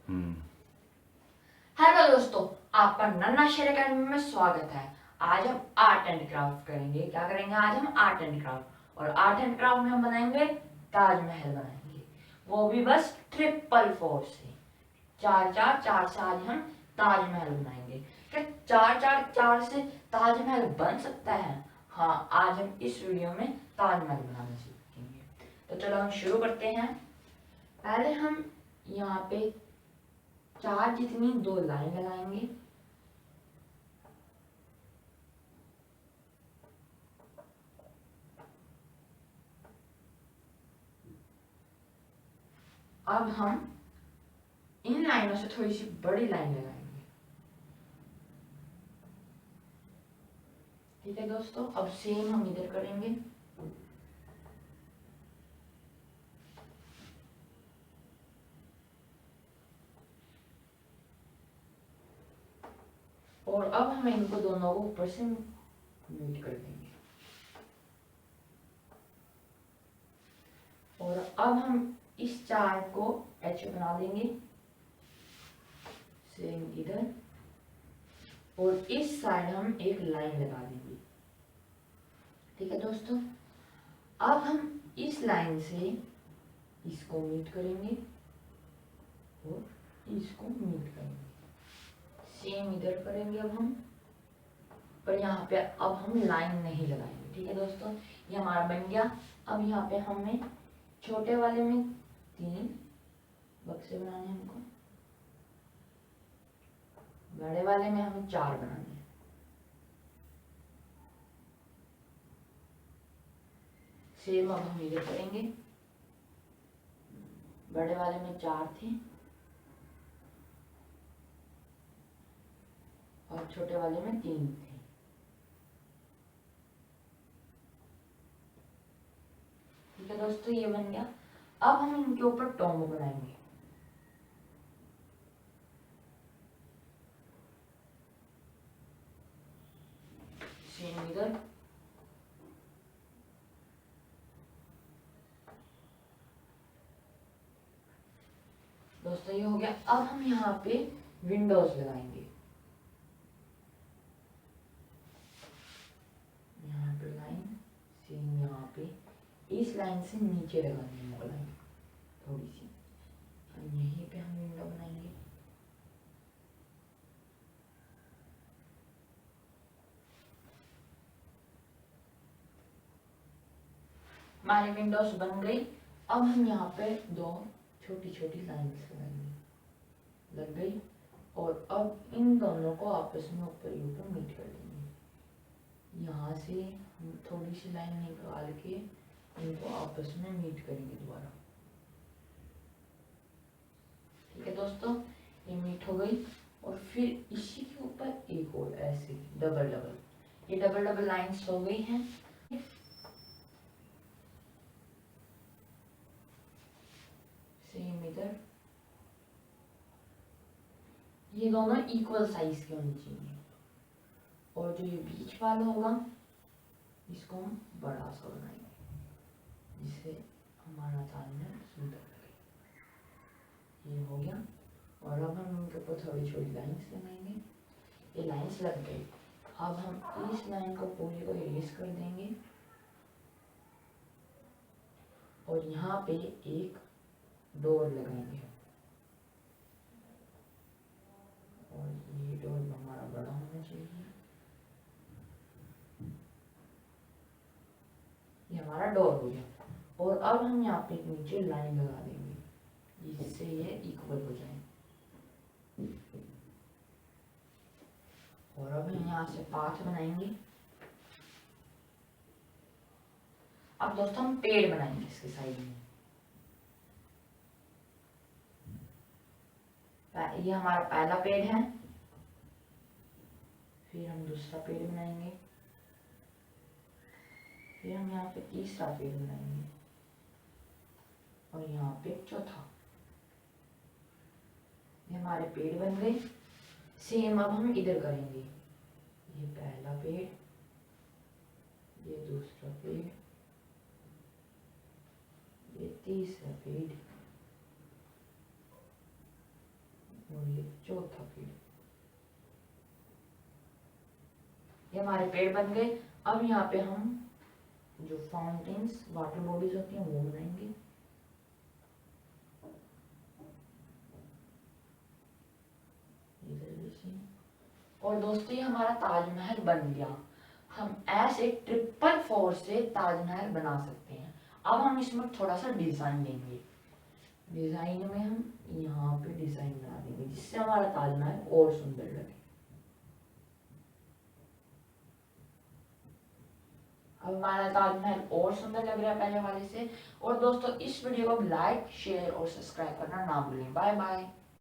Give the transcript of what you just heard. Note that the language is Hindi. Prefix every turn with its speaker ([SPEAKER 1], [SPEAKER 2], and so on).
[SPEAKER 1] हम्म।
[SPEAKER 2] हेलो दोस्तों, आपका नन्ना शेर अकेडमी में स्वागत है। आज हम आर्ट एंड क्राफ्ट करेंगे। क्या करेंगे आज हम? Art and craft. और आर्ट एंड क्राफ्ट में हम बनाएंगे ताजमहल बनाएंगे, वो भी बस 444 से। 4 से आज हम ताजमहल बनाएंगे। क्या 4 से ताजमहल बन सकता है? हाँ, आज हम इस वीडियो में ताजमहल बनाना सीखेंगे। तो चलो हम शुरू करते हैं। पहले हम यहाँ पे 4 जितनी 2 लाइन लगाएंगे। अब हम इन लाइनों से थोड़ी सी बड़ी लाइन लगाएंगे। ठीक है दोस्तों, अब सेम हम इधर करेंगे। और अब हम इनको दोनों को ऊपर से मीट कर देंगे। और अब हम इस 4 को एच बना देंगे, सेम इधर। और इस साइड हम एक लाइन लगा देंगे। ठीक है दोस्तों, अब हम इस लाइन से इसको मीट करेंगे और इसको मीट करेंगे। सेम इधर करेंगे अब हम। पर यहाँ पे अब हम लाइन नहीं लगाएंगे। ठीक है दोस्तों, ये हमारा बन गया। अब यहाँ पे हमें छोटे वाले में 3 बक्से बनाने हैं हमको, बड़े वाले में हमें 4 बनाने हैं। सेम अब हम इधर करेंगे। बड़े वाले में 4 थे और छोटे वाले में 3 थे। ठीक है दोस्तों, ये बन गया। अब हम इनके ऊपर टोंग बनाएंगे। सेम इधर। दोस्तों ये हो गया। अब हम यहाँ पे विंडोज लगाएंगे। यहाँ पे लाइन, सेम यहाँ पे इस लाइन से नीचे लगानी है हमको लाइन थोड़ी सी। यहीं पे हम विंडो बनाएंगे। हमारी विंडोज बन गई। अब हम यहाँ पे 2 छोटी छोटी लाइन्स लगाएंगे। लग गई। और अब इन दोनों को आपस में ऊपर ही ऊपर मीट कर देंगे। यहाँ से हम थोड़ी सी लाइन निकाल के इनको आपस में मीट करेंगे दोबारा। ठीक है दोस्तों, ये मीट हो गई। और फिर इसी के ऊपर एक और ऐसे डबल डबल, ये डबल डबल लाइन्स हो गई हैं। सेम इधर। ये दोनों इक्वल साइज के होने चाहिए। और जो ये बीच वाला होगा इसको हम बड़ा सा बनाएंगे, जिससे हमारा ताजमहल सुंदर लगे। ये हो गया। और अब हम इनके ऊपर थोड़ी छोटी लाइन्स लगाएंगे। ये लाइन्स लग गई। अब हम इस लाइन को पूरी को इरेज कर देंगे। और यहाँ पे एक डोर लगाएंगे। और ये डोर हमारा बड़ा होना चाहिए। ये हमारा डोर हो गया। और अब हम यहाँ पे नीचे लाइन लगा देंगे, जिससे ये इक्वल हो जाए। और अब हम यहाँ से पाथ बनाएंगे। अब दोस्तों हम पेड़ बनाएंगे इसके साइड में। ये हमारा पहला पेड़ है। फिर हम दूसरा पेड़ बनाएंगे। फिर हम यहाँ पे तीसरा पेड़ बनाएंगे। और यहाँ पे चौथा। ये हमारे पेड़ बन गए। सेम अब हम इधर करेंगे। ये पहला पेड़, ये दूसरा पेड़, ये तीसरा पेड़, और ये चौथा पेड़। ये हमारे पेड़ बन गए। अब यहाँ पे हम जो फाउंटेन्स वाटर बॉडीज होती हैं वो बनाएंगे। और दोस्तों ये हमारा ताजमहल बन गया। हम ऐसे 444 से ताजमहल बना सकते हैं। अब हम इसमें थोड़ा सा डिजाइन देंगे। डिजाइन में हम यहाँ पे डिजाइन बना देंगे जिससे हमारा ताजमहल और सुंदर लगे। अब हमारा ताजमहल और सुंदर लग रहा है पहले वाले से। और दोस्तों इस वीडियो को लाइक, शेयर और सब्सक्राइब करना ना भूलें। Bye bye.